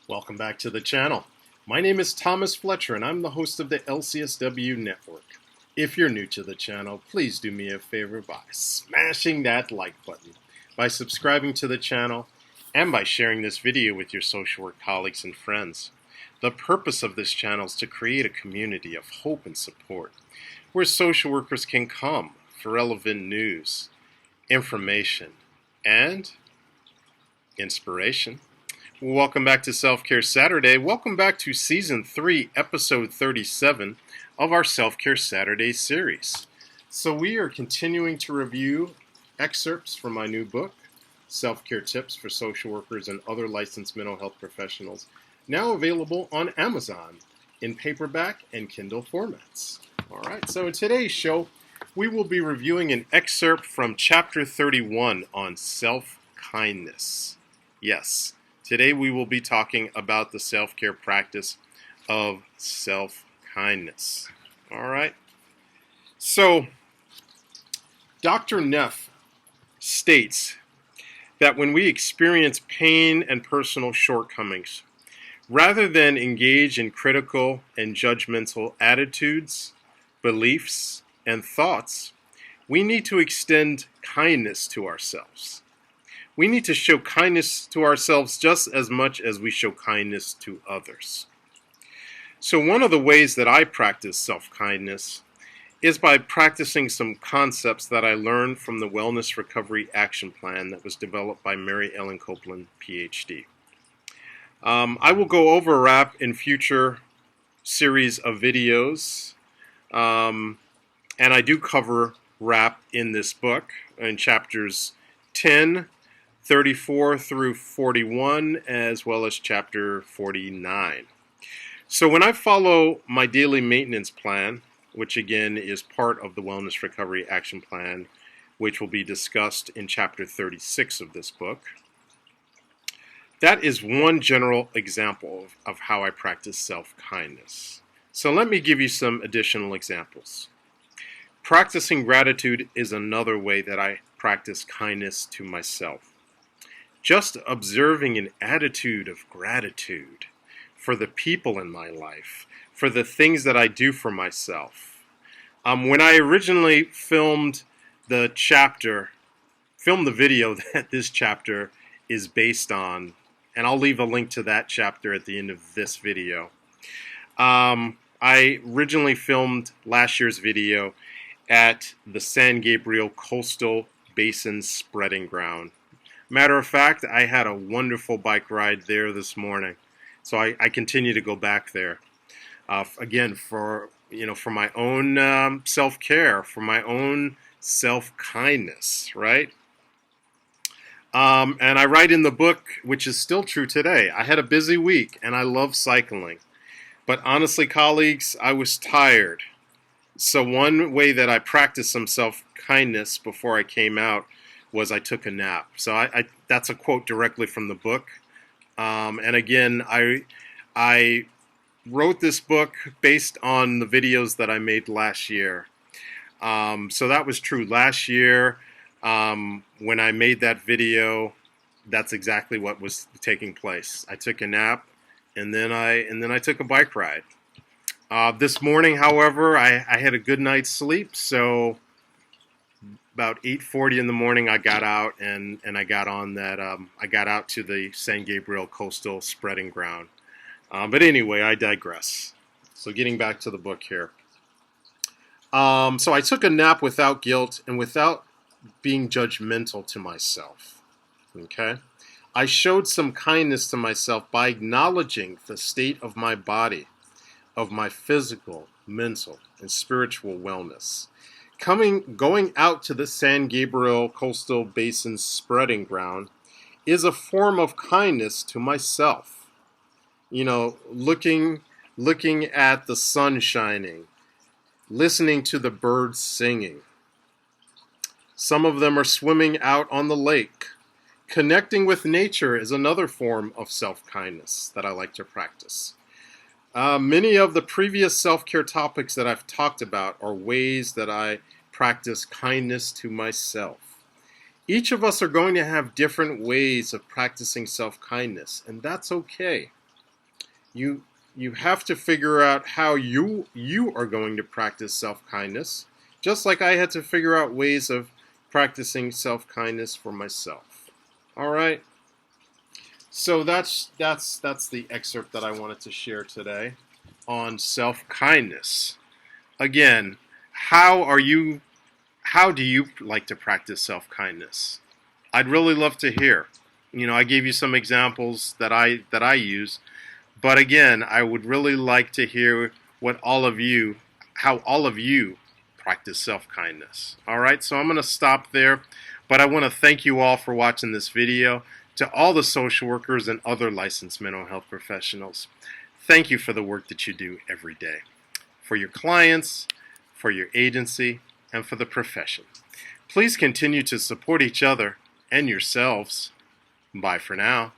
Welcome back to the channel. My name is Thomas Fletcher and I'm the host of the LCSW network. If you're new to the channel, please do me a favor by smashing that like button, by subscribing to the channel, and by sharing this video with your social work colleagues and friends. The purpose of this channel is to create a community of hope and support, where social workers can come for relevant news, information, and inspiration. Welcome back to Self-Care Saturday. Welcome back to Season 3, Episode 37 of our Self-Care Saturday series. So we are continuing to review excerpts from my new book, Self-Care Tips for Social Workers and Other Licensed Mental Health Professionals, now available on Amazon in paperback and Kindle formats. All right, so in today's show, we will be reviewing an excerpt from Chapter 31 on self-kindness. Yes. Today we will be talking about the self-care practice of self-kindness. All right. So, Dr. Neff states that when we experience pain and personal shortcomings, rather than engage in critical and judgmental attitudes, beliefs, and thoughts, we need to extend kindness to ourselves. We need to show kindness to ourselves just as much as we show kindness to others. So one of the ways that I practice self-kindness is by practicing some concepts that I learned from the Wellness Recovery Action Plan that was developed by Mary Ellen Copeland, PhD. I will go over RAP in future series of videos, and I do cover RAP in this book in chapters 10, 34 through 41, as well as chapter 49. So when I follow my daily maintenance plan, which again is part of the Wellness Recovery Action Plan, which will be discussed in chapter 36 of this book, that is one general example of how I practice self-kindness. So let me give you some additional examples. Practicing gratitude is another way that I practice kindness to myself. Just observing an attitude of gratitude for the people in my life, for the things that I do for myself. When I originally filmed the video that this chapter is based on, and I'll leave a link to that chapter at the end of this video. I originally filmed last year's video at the San Gabriel Coastal Basin Spreading Ground. Matter of fact, I had a wonderful bike ride there this morning, so I continue to go back there. Again, for my own self-care, for my own self-kindness, right? And I write in the book, which is still true today. I had a busy week, and I love cycling, but honestly, colleagues, I was tired. So one way that I practiced some self-kindness before I came out was I took a nap. So that's a quote directly from the book. And again, I wrote this book based on the videos that I made last year. So that was true last year. When I made that video, that's exactly what was taking place. I took a nap, and then I took a bike ride. This morning, however, I had a good night's sleep, so about 8:40 in the morning, I got out and I got on that. I got out to the San Gabriel Coastal Spreading Ground. But anyway, I digress. So getting back to the book here. So I took a nap without guilt and without being judgmental to myself. Okay, I showed some kindness to myself by acknowledging the state of my body, of my physical, mental, and spiritual wellness. Going out to the San Gabriel Coastal Basin Spreading Ground is a form of kindness to myself. Looking at the sun shining, listening to the birds singing. Some of them are swimming out on the lake. Connecting with nature is another form of self-kindness that I like to practice. Many of the previous self-care topics that I've talked about are ways that I practice kindness to myself. Each of us are going to have different ways of practicing self-kindness, and that's okay. You have to figure out how you are going to practice self-kindness, just like I had to figure out ways of practicing self-kindness for myself. All right. So that's the excerpt that I wanted to share today on self-kindness. Again, how do you like to practice self-kindness? I'd really love to hear. I gave you some examples that I use, but again, I would really like to hear how all of you practice self-kindness. All right, so I'm going to stop there, but I want to thank you all for watching this video. To all the social workers and other licensed mental health professionals, thank you for the work that you do every day, for your clients, for your agency, and for the profession. Please continue to support each other and yourselves. Bye for now.